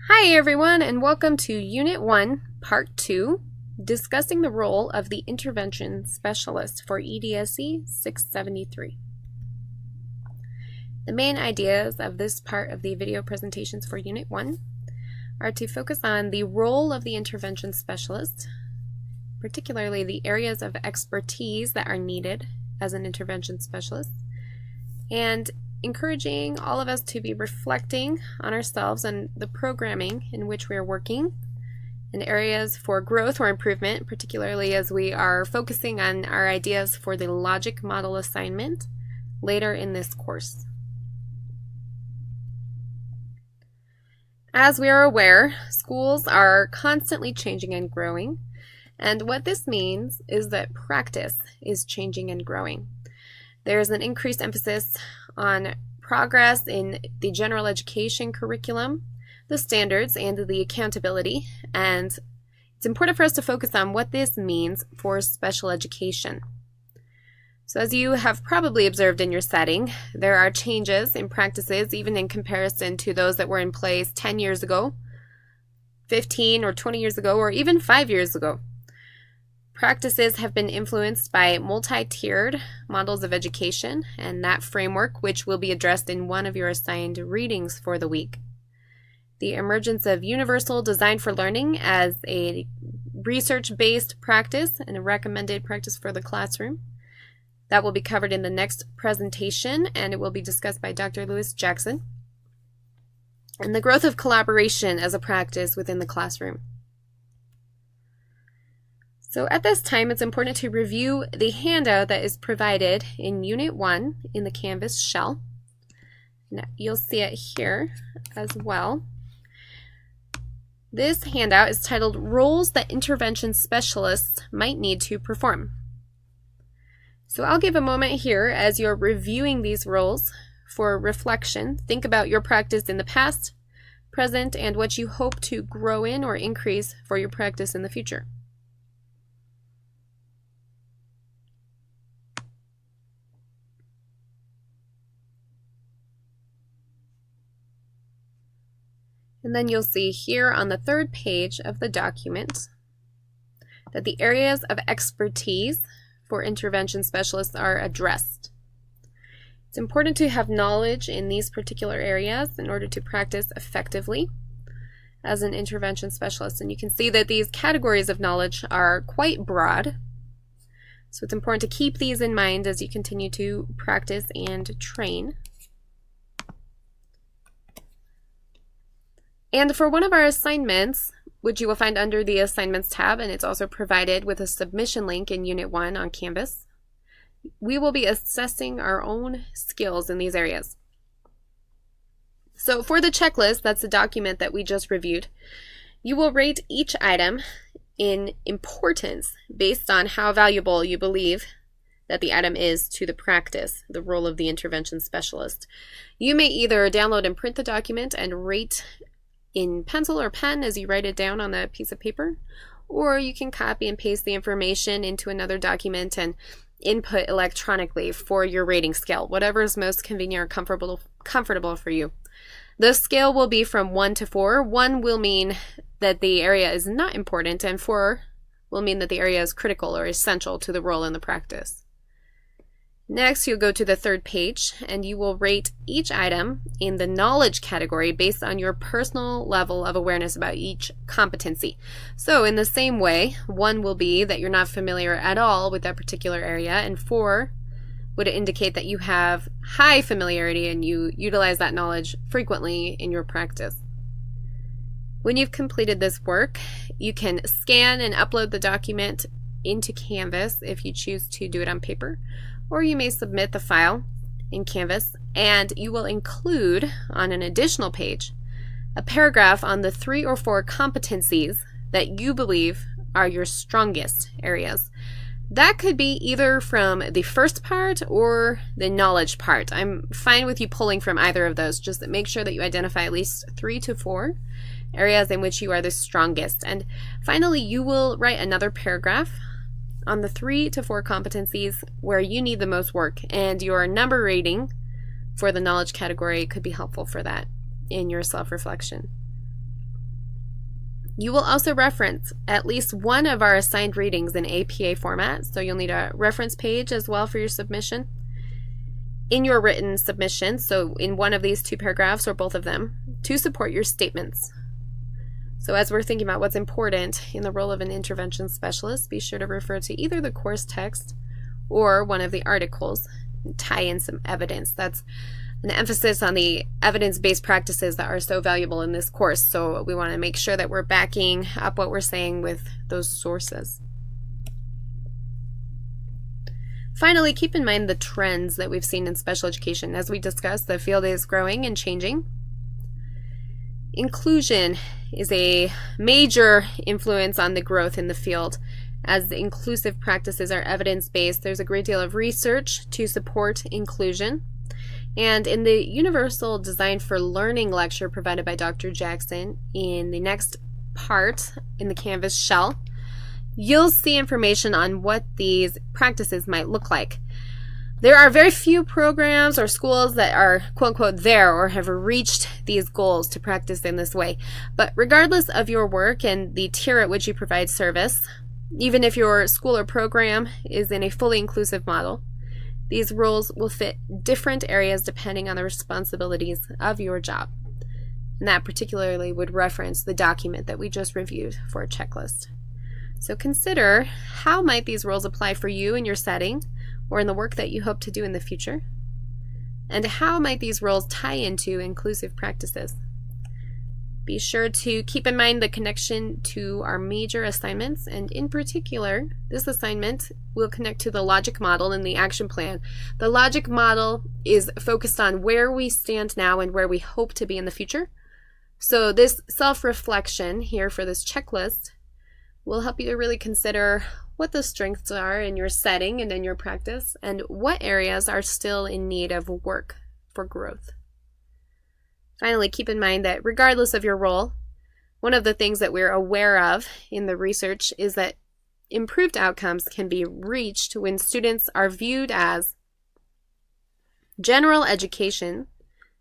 Hi everyone, and welcome to Unit 1, Part 2, discussing the role of the intervention specialist for EDSE 673. The main ideas of this part of the video presentations for Unit 1 are to focus on the role of the intervention specialist, particularly the areas of expertise that are needed as an intervention specialist, and encouraging all of us to be reflecting on ourselves and the programming in which we are working and areas for growth or improvement, particularly as we are focusing on our ideas for the logic model assignment later in this course. As we are aware, schools are constantly changing and growing, and what this means is that practice is changing and growing. There's an increased emphasis on progress in the general education curriculum, the standards, and the accountability, and it's important for us to focus on what this means for special education. So as you have probably observed in your setting, there are changes in practices even in comparison to those that were in place 10 years ago, 15 or 20 years ago, or even 5 years ago. Practices have been influenced by multi-tiered models of education and that framework, which will be addressed in one of your assigned readings for the week. The emergence of universal design for learning as a research-based practice and a recommended practice for the classroom. That will be covered in the next presentation, and it will be discussed by Dr. Lewis Jackson. And the growth of collaboration as a practice within the classroom. So at this time, it's important to review the handout that is provided in Unit 1 in the Canvas shell. Now, you'll see it here as well. This handout is titled Roles That Intervention Specialists Might Need to Perform. So I'll give a moment here as you're reviewing these roles for reflection. Think about your practice in the past, present, and what you hope to grow in or increase for your practice in the future. And then you'll see here on the third page of the document that the areas of expertise for intervention specialists are addressed. It's important to have knowledge in these particular areas in order to practice effectively as an intervention specialist. And you can see that these categories of knowledge are quite broad. So it's important to keep these in mind as you continue to practice and train. And for one of our assignments, which you will find under the Assignments tab, and it's also provided with a submission link in Unit 1 on Canvas, we will be assessing our own skills in these areas. So for the checklist, that's the document that we just reviewed, you will rate each item in importance based on how valuable you believe that the item is to the practice, the role of the intervention specialist. You may either download and print the document and rate in pencil or pen as you write it down on a piece of paper, or you can copy and paste the information into another document and input electronically for your rating scale, whatever is most convenient or comfortable for you. The scale will be from 1 to 4. 1 will mean that the area is not important, and 4 will mean that the area is critical or essential to the role in the practice. Next, you'll go to the third page and you will rate each item in the knowledge category based on your personal level of awareness about each competency. So in the same way, 1 will be that you're not familiar at all with that particular area, and 4 would indicate that you have high familiarity and you utilize that knowledge frequently in your practice. When you've completed this work, you can scan and upload the document into Canvas if you choose to do it on paper, or you may submit the file in Canvas, and you will include on an additional page a paragraph on the 3 or 4 competencies that you believe are your strongest areas. That could be either from the first part or the knowledge part. I'm fine with you pulling from either of those. Just make sure that you identify at least 3 to 4 areas in which you are the strongest. And finally, you will write another paragraph on the 3 to 4 competencies where you need the most work, and your number rating for the knowledge category could be helpful for that in your self-reflection. You will also reference at least one of our assigned readings in APA format, so you'll need a reference page as well for your submission. In your written submission, so in one of these 2 paragraphs or both of them, to support your statements. So as we're thinking about what's important in the role of an intervention specialist, be sure to refer to either the course text or one of the articles and tie in some evidence. That's an emphasis on the evidence-based practices that are so valuable in this course, so we want to make sure that we're backing up what we're saying with those sources. Finally, keep in mind the trends that we've seen in special education. As we discussed, the field is growing and changing. Inclusion is a major influence on the growth in the field. As the inclusive practices are evidence-based, there's a great deal of research to support inclusion. And in the Universal Design for Learning lecture provided by Dr. Jackson in the next part in the Canvas shell, you'll see information on what these practices might look like. There are very few programs or schools that are quote-unquote there or have reached these goals to practice in this way. But regardless of your work and the tier at which you provide service, even if your school or program is in a fully inclusive model, these roles will fit different areas depending on the responsibilities of your job. And that particularly would reference the document that we just reviewed for a checklist. So consider, how might these roles apply for you in your setting or in the work that you hope to do in the future? And how might these roles tie into inclusive practices? Be sure to keep in mind the connection to our major assignments, and in particular, this assignment will connect to the logic model and the action plan. The logic model is focused on where we stand now and where we hope to be in the future. So this self-reflection here for this checklist will help you to really consider what the strengths are in your setting and in your practice, and what areas are still in need of work for growth. Finally, keep in mind that regardless of your role, one of the things that we're aware of in the research is that improved outcomes can be reached when students are viewed as general education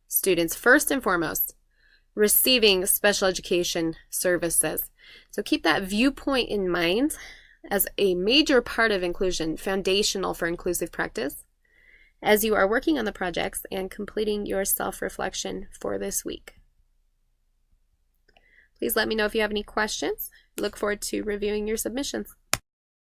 students first and foremost, receiving special education services. So keep that viewpoint in mind as a major part of inclusion, foundational for inclusive practice, as you are working on the projects and completing your self-reflection for this week. Please let me know if you have any questions. I look forward to reviewing your submissions.